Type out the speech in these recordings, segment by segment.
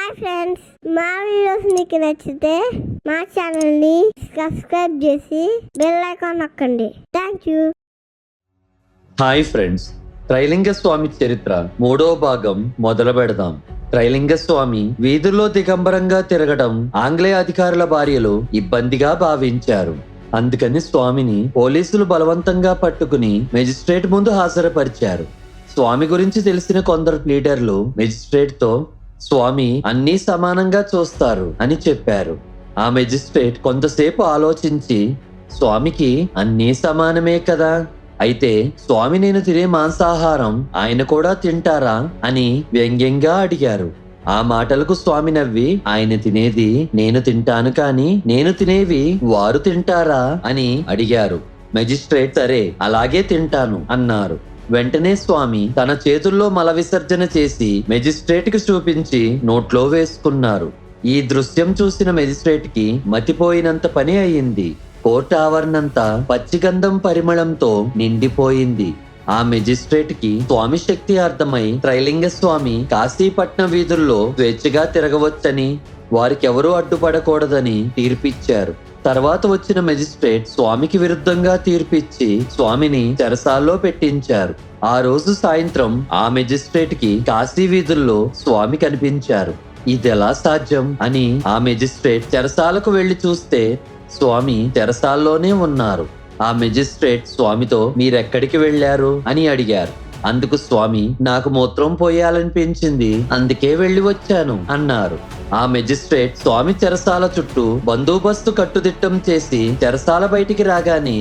Hi friends, మా videos మీకు నచ్చితే మా ఛానల్ ని సబ్స్క్రైబ్ చేసి బెల్ ఐకాన్ నొక్కండి. Thank you. Hi friends, Trailinga Swami చరిత్ర 3వ భాగం మొదలు పెడదాం. త్రైలింగ స్వామి వీధుల్లో దిగంబరంగా తిరగడం ఆంగ్లేయ అధికారుల భార్యలు ఇబ్బందిగా భావించారు. అందుకని స్వామిని పోలీసులు బలవంతంగా పట్టుకుని మెజిస్ట్రేట్ ముందు హాజరుపరిచారు. స్వామి గురించి తెలిసిన కొందరు లీడర్లు మెజిస్ట్రేట్ తో స్వామి అన్నీ సమానంగా చూస్తారు అని చెప్పారు. ఆ మెజిస్ట్రేట్ కొంతసేపు ఆలోచించి, స్వామికి అన్నీ సమానమే కదా, అయితే స్వామి నేను తినే మాంసాహారం ఆయన కూడా తింటారా అని వ్యంగ్యంగా అడిగారు. ఆ మాటలకు స్వామి నవ్వి, ఆయన తినేది నేను తింటాను కానీ నేను తినేవి వారు తింటారా అని అడిగారు. మెజిస్ట్రేట్ సరే అలాగే తింటాను అన్నారు. వెంటనే స్వామి తన చేతుల్లో మల విసర్జన చేసి మెజిస్ట్రేట్ కి చూపించి నోట్లో వేసుకున్నారు. ఈ దృశ్యం చూసిన మెజిస్ట్రేట్ కి మతిపోయినంత పని అయింది. కోర్టు ఆవరణంతా పచ్చిగంధం పరిమళంతో నిండిపోయింది. ఆ మెజిస్ట్రేట్ కి స్వామి శక్తి అర్థమై త్రైలింగ స్వామి కాశీపట్నం వీధుల్లో స్వేచ్ఛగా తిరగవచ్చని, వారికెవరూ అడ్డుపడకూడదని తీర్పిచ్చారు. తర్వాత వచ్చిన మెజిస్ట్రేట్ స్వామికి విరుద్ధంగా తీర్పిచ్చి స్వామిని చెరసాల్లో పెట్టించారు. ఆ రోజు సాయంత్రం ఆ మెజిస్ట్రేట్ కి కాశీ వీధుల్లో స్వామి కనిపించారు. ఇదెలా సాధ్యం అని ఆ మెజిస్ట్రేట్ చెరసాలకు వెళ్లి చూస్తే స్వామి చెరసాల్లోనే ఉన్నారు. ఆ మెజిస్ట్రేట్ స్వామితో మీరెక్కడికి వెళ్లారు అని అడిగారు. అందుకు స్వామి నాకు మూత్రం పోయాలనిపించింది, అందుకే వెళ్లి వచ్చాను అన్నారు. ఆ మెజిస్ట్రేట్ స్వామి చెరసాల చుట్టూ బందోబస్తు కట్టుదిట్టం చేసి చెరసాల బయటికి రాగానే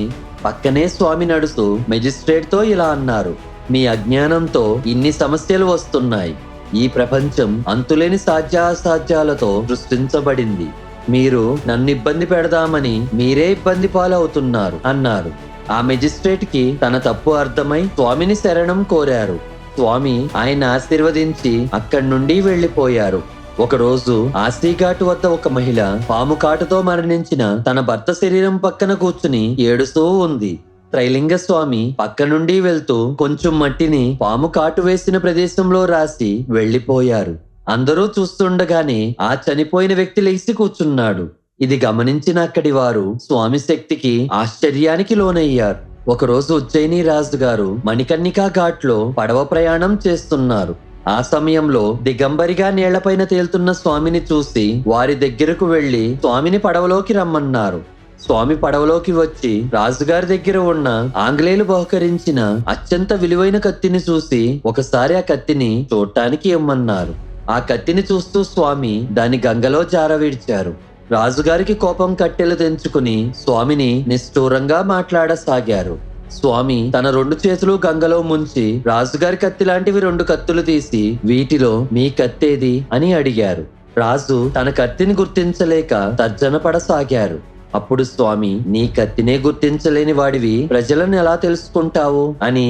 పక్కనే స్వామి నడుస్తూ మెజిస్ట్రేట్ తో ఇలా అన్నారు, మీ అజ్ఞానంతో ఇన్ని సమస్యలు వస్తున్నాయి. ఈ ప్రపంచం అంతులేని సాధ్యాసాధ్యాలతో సృష్టించబడింది. మీరు నన్ను ఇబ్బంది పెడదామని మీరే ఇబ్బంది పాలవుతున్నారు అన్నారు. ఆ మెజిస్ట్రేట్ కి తన తప్పు అర్థమై స్వామిని శరణం కోరారు. స్వామి ఆయన ఆశీర్వదించి అక్కడి నుండి వెళ్లిపోయారు. ఒకరోజు ఆసీఘాటు వద్ద ఒక మహిళ పాము కాటుతో మరణించిన తన భర్త శరీరం పక్కన కూర్చుని ఏడుస్తూ ఉంది. త్రైలింగ స్వామి పక్క నుండి వెళ్తూ కొంచెం మట్టిని పాము కాటు వేసిన ప్రదేశంలో రాసి వెళ్లిపోయారు. అందరూ చూస్తుండగానే ఆ చనిపోయిన వ్యక్తి లేచి కూర్చున్నాడు. ఇది గమనించిన అక్కడి వారు స్వామి శక్తికి ఆశ్చర్యానికి లోనయ్యారు. ఒకరోజు ఉజ్జయిని రాజు గారు మణికర్ణికా ఘాట్లో పడవ ప్రయాణం చేస్తున్నారు. ఆ సమయంలో దిగంబరిగా నీళ్లపైన తేలుతున్న స్వామిని చూసి వారి దగ్గరకు వెళ్లి స్వామిని పడవలోకి రమ్మన్నారు. స్వామి పడవలోకి వచ్చి రాజుగారి దగ్గర ఉన్న ఆంగ్లేయులు బహుకరించిన అత్యంత విలువైన కత్తిని చూసి ఒకసారి ఆ కత్తిని చూడటానికి ఇమ్మన్నారు. ఆ కత్తిని చూస్తూ స్వామి దాని గంగలో జారవిడ్చారు. రాజుగారికి కోపం కట్టెలు తెంచుకుని స్వామిని నిష్ఠూరంగా మాట్లాడసాగారు. స్వామి తన 2 చేతులు గంగలో ముంచి రాజుగారి కత్తి లాంటివి 2 కత్తులు తీసి వీటిలో మీ కత్తేది అని అడిగారు. రాజు తన కత్తిని గుర్తించలేక తర్జన పడసాగారు. అప్పుడు స్వామి, నీ కత్తినే గుర్తించలేని వాడివి ప్రజలను ఎలా తెలుసుకుంటావు అని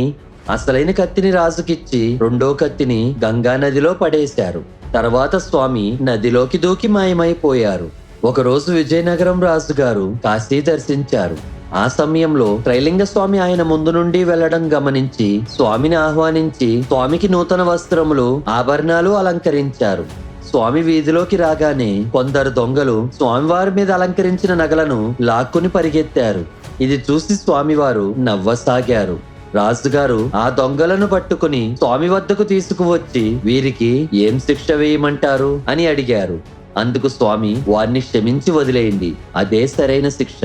అసలైన కత్తిని రాజుకిచ్చి 2వ కత్తిని గంగా నదిలో పడేశారు. తర్వాత స్వామి నదిలోకి దూకి మాయమైపోయారు. ఒకరోజు విజయనగరం రాజుగారు కాశీ దర్శించారు. ఆ సమయంలో త్రైలింగ స్వామి ఆయన ముందు నుండి వెళ్లడం గమనించి స్వామిని ఆహ్వానించి స్వామికి నూతన వస్త్రములు ఆభరణాలు అలంకరించారు. స్వామి వీధిలోకి రాగానే కొందరు దొంగలు స్వామివారి మీద అలంకరించిన నగలను లాక్కుని పరిగెత్తారు. ఇది చూసి స్వామివారు నవ్వసాగారు. రాజుగారు ఆ దొంగలను పట్టుకుని స్వామి వద్దకు తీసుకువచ్చి వీరికి ఏం శిక్ష వేయమంటారు అని అడిగారు. అందుకు స్వామి వారిని క్షమించి వదిలేయండి, అదే సరైన శిక్ష,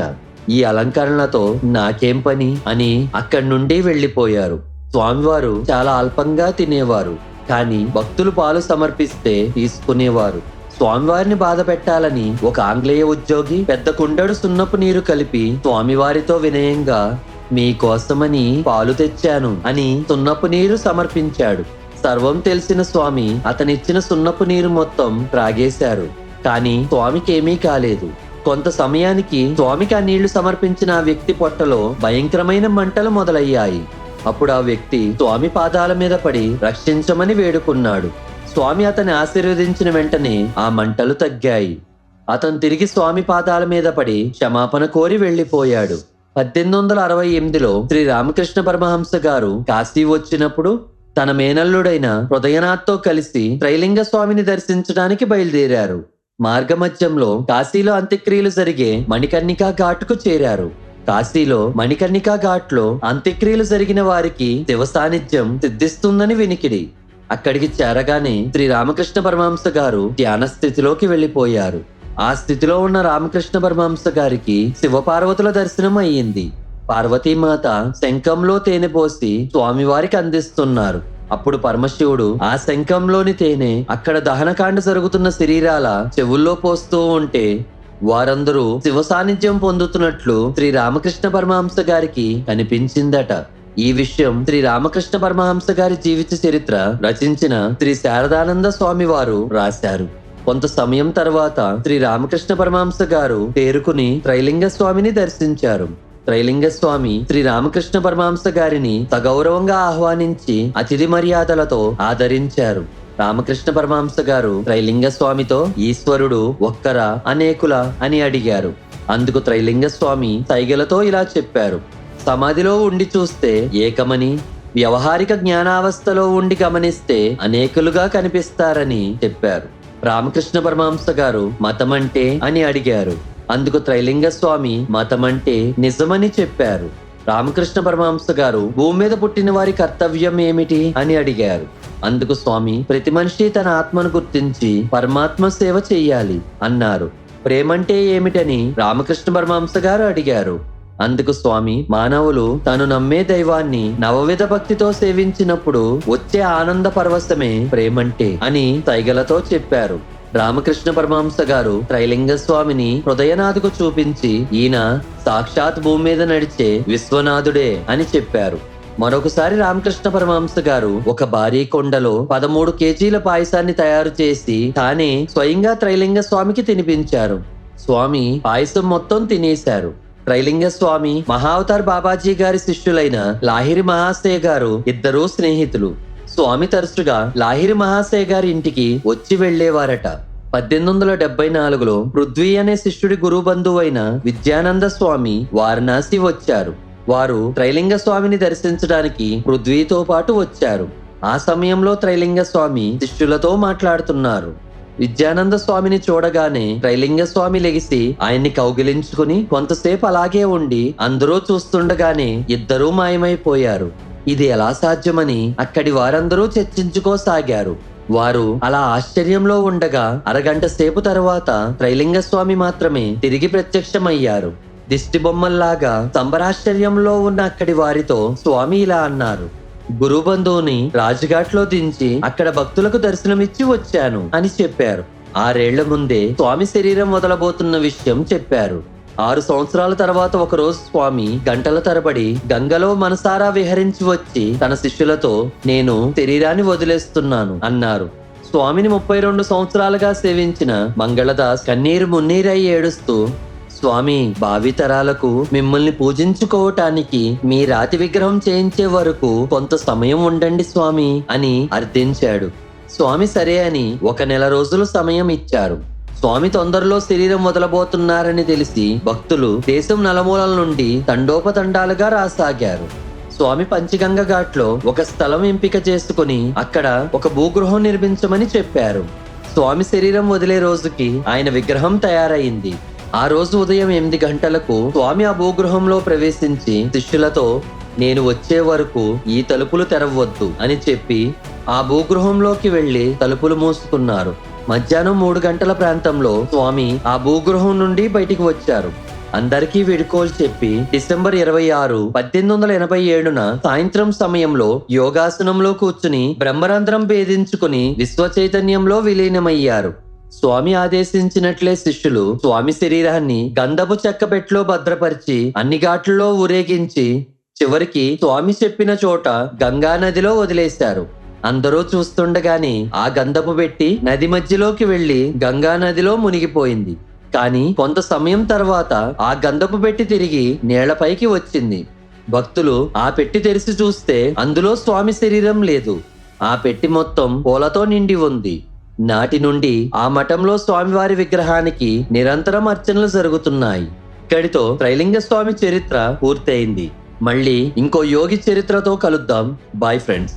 ఈ అలంకరణలతో నాకేం పని అని అక్కడి నుండి వెళ్లిపోయారు. స్వామివారు చాలా అల్పంగా తినేవారు, కానీ భక్తులు పాలు సమర్పిస్తే తీసుకునేవారు. స్వామివారిని బాధ పెట్టాలని ఒక ఆంగ్లేయ ఉద్యోగి పెద్ద కుండడు సున్నపు నీరు కలిపి స్వామివారితో వినయంగా మీకోసమని పాలు తెచ్చాను అని సున్నపు నీరు సమర్పించాడు. సర్వం తెలిసిన స్వామి అతనిచ్చిన సున్నపు నీరు మొత్తం త్రాగేశారు. కానీ స్వామికేమీ కాలేదు. కొంత సమయానికి స్వామికి ఆ నీళ్లు సమర్పించిన ఆ వ్యక్తి పొట్టలో భయంకరమైన మంటలు మొదలయ్యాయి. అప్పుడు ఆ వ్యక్తి స్వామి పాదాల మీద పడి రక్షించమని వేడుకున్నాడు. స్వామి అతన్ని ఆశీర్వదించిన వెంటనే ఆ మంటలు తగ్గాయి. అతను తిరిగి స్వామి పాదాల మీద పడి క్షమాపణ కోరి వెళ్లిపోయాడు. 1868లో శ్రీ రామకృష్ణ పరమహంస గారు కాశీ వచ్చినప్పుడు తన మేనల్లుడైన హృదయనాథ్తో కలిసి త్రైలింగ స్వామిని దర్శించడానికి బయలుదేరారు. మార్గమధ్యంలో కాశీలో అంత్యక్రియలు జరిగే మణికర్ణికా ఘాట్కు చేరారు. కాశీలో మణికర్ణికా ఘాట్లో అంత్యక్రియలు జరిగిన వారికి శివ సాన్నిధ్యం సిద్ధిస్తుందని వినికిడి. అక్కడికి చేరగానే శ్రీ రామకృష్ణ పరమహంస గారు ధ్యాన స్థితిలోకి వెళ్లిపోయారు. ఆ స్థితిలో ఉన్న రామకృష్ణ పరమహంస గారికి శివపార్వతుల దర్శనం అయ్యింది. పార్వతీమాత శంఖంలో తేనె పోసి స్వామివారికి అందిస్తున్నారు. అప్పుడు పరమశివుడు ఆ శంఖంలోని తేనె అక్కడ దహనకాండ జరుగుతున్న శరీరాల చెవుల్లో పోస్తూ ఉంటే వారందరూ శివ సాన్నిధ్యం పొందుతున్నట్లు శ్రీ రామకృష్ణ పరమహంస గారికి కనిపించిందట. ఈ విషయం శ్రీ రామకృష్ణ పరమహంస గారి జీవిత చరిత్ర రచించిన శ్రీ శారదానంద స్వామి వారు రాశారు. కొంత సమయం తర్వాత శ్రీ రామకృష్ణ పరమహంస గారు తేరుకుని త్రైలింగ స్వామిని దర్శించారు. త్రైలింగ స్వామి శ్రీ రామకృష్ణ పరమహంస గారిని సగౌరవంగా ఆహ్వానించి అతిథి మర్యాదలతో ఆదరించారు. రామకృష్ణ పరమహంస గారు త్రైలింగ స్వామితో ఈశ్వరుడు ఒక్కరా అనేకుల అని అడిగారు. అందుకు త్రైలింగ స్వామి సైగలతో ఇలా చెప్పారు: సమాధిలో ఉండి చూస్తే ఏకమని, వ్యవహారిక జ్ఞానావస్థలో ఉండి గమనిస్తే అనేకులుగా కనిపిస్తారని చెప్పారు. రామకృష్ణ పరమహంస గారు మతమంటే అని అడిగారు. అందుకు త్రైలింగ స్వామి మతమంటే నిజమని చెప్పారు. రామకృష్ణ పరమహంస గారు భూమి మీద పుట్టిన వారి కర్తవ్యం ఏమిటి అని అడిగారు. అందుకు స్వామి ప్రతి మనిషి తన ఆత్మను గుర్తించి పరమాత్మ సేవ చెయ్యాలి అన్నారు. ప్రేమంటే ఏమిటని రామకృష్ణ పరమహంస గారు అడిగారు. అందుకు స్వామి మానవులు తను నమ్మే దైవాన్ని నవవిధ భక్తితో సేవించినప్పుడు వచ్చే ఆనంద పరవశమే ప్రేమంటే అని సైగలతో చెప్పారు. రామకృష్ణ పరమహంస గారు త్రైలింగ స్వామిని హృదయనాథుకు చూపించి ఈయన సాక్షాత్ భూమి మీద నడిచే విశ్వనాథుడే అని చెప్పారు. మరొకసారి రామకృష్ణ పరమహంస గారు ఒక భారీ కొండలో 13 కేజీల పాయసాన్ని తయారు చేసి తానే స్వయంగా త్రైలింగ స్వామికి తినిపించారు. స్వామి పాయసం మొత్తం తినేశారు. త్రైలింగ స్వామి మహావతార్ బాబాజీ గారి శిష్యులైన లాహిరి మహాశయ గారు ఇద్దరూ స్నేహితులు. స్వామి తరచుగా లాహిరి మహాశయ గారి ఇంటికి వచ్చి వెళ్లేవారట. 1874లో పృథ్వీ అనే శిష్యుడి గురువు బంధువైన విద్యానంద స్వామి వారణాసి వచ్చారు. వారు త్రైలింగ స్వామిని దర్శించడానికి పృథ్వీతో పాటు వచ్చారు. ఆ సమయంలో త్రైలింగ స్వామి శిష్యులతో మాట్లాడుతున్నారు. విద్యానంద స్వామిని చూడగానే త్రైలింగ స్వామి లెగిసి ఆయన్ని కౌగిలించుకుని కొంతసేపు అలాగే ఉండి అందరూ చూస్తుండగానే ఇద్దరూ మాయమైపోయారు. ఇది ఎలా సాధ్యమని అక్కడి వారందరూ చర్చించుకోసాగారు. వారు అలా ఆశ్చర్యంలో ఉండగా అరగంట సేపు తరువాత త్రైలింగ స్వామి మాత్రమే తిరిగి ప్రత్యక్షమయ్యారు. దిష్టి బొమ్మల్లాగా సంబరాశ్చర్యంలో ఉన్న అక్కడి వారితో స్వామి ఇలా అన్నారు: గురువు బంధువుని రాజ్ఘాట్లో దించి అక్కడ భక్తులకు దర్శనమిచ్చి వచ్చాను అని చెప్పారు. 6 ఏళ్ల ముందే స్వామి శరీరం వదలబోతున్న విషయం చెప్పారు. 6 సంవత్సరాల తర్వాత ఒకరోజు స్వామి గంటల తరబడి గంగలో మనసారా విహరించి వచ్చి తన శిష్యులతో నేను శరీరాన్ని వదిలేస్తున్నాను అన్నారు. స్వామిని 32 సంవత్సరాలుగా సేవించిన మంగళదాస్ కన్నీరు మున్నీరై ఏడుస్తూ, స్వామి భావితరాలకు మిమ్మల్ని పూజించుకోవటానికి మీ రాతి విగ్రహం చేయించే వరకు కొంత సమయం ఉండండి స్వామి అని అర్థించాడు. స్వామి సరే అని 1 నెల రోజులు సమయం ఇచ్చారు. స్వామి తొందరలో శరీరం వదలబోతున్నారని తెలిసి భక్తులు దేశం నలుమూలల నుండి తండోపతండాలుగా రాసాగారు. స్వామి పంచగంగ ఘాట్లో ఒక స్థలం ఎంపిక చేసుకుని అక్కడ ఒక భూగృహం నిర్మించమని చెప్పారు. స్వామి శరీరం వదిలే రోజుకి ఆయన విగ్రహం తయారైంది. ఆ రోజు ఉదయం 8 గంటలకు స్వామి ఆ భూగృహంలో ప్రవేశించి శిష్యులతో నేను వచ్చే వరకు ఈ తలుపులు తెరవద్దు అని చెప్పి ఆ భూగృహంలోకి వెళ్లి తలుపులు మూసుకున్నారు. మధ్యాహ్నం 3 గంటల ప్రాంతంలో స్వామి ఆ భూగృహం నుండి బయటికి వచ్చారు. అందరికీ వీడ్కోలు చెప్పి డిసెంబర్ 26, 1887 సాయంత్రం సమయంలో యోగాసనంలో కూర్చుని బ్రహ్మరంధ్రం భేదించుకుని విశ్వ చైతన్యంలో విలీనమయ్యారు. స్వామి ఆదేశించినట్లే శిష్యులు స్వామి శరీరాన్ని గంధపు చెక్కపెట్లో భద్రపరిచి అన్ని ఘాట్లలో ఊరేగించి చివరికి స్వామి చెప్పిన చోట గంగా నదిలో వదిలేశారు. అందరూ చూస్తుండగానే ఆ గంధపు పెట్టి నది మధ్యలోకి వెళ్లి గంగా నదిలో మునిగిపోయింది. కానీ కొంత సమయం తర్వాత ఆ గంధపు పెట్టి తిరిగి నేలపైకి వచ్చింది. భక్తులు ఆ పెట్టి తెరిచి చూస్తే అందులో స్వామి శరీరం లేదు. ఆ పెట్టి మొత్తం పూలతో నిండి ఉంది. నాటి నుండి ఆ మఠంలో స్వామివారి విగ్రహానికి నిరంతరం అర్చనలు జరుగుతున్నాయి. ఇక్కడితో త్రైలింగ స్వామి చరిత్ర పూర్తయింది. మళ్ళీ ఇంకో యోగి చరిత్రతో కలుద్దాం. Bye friends.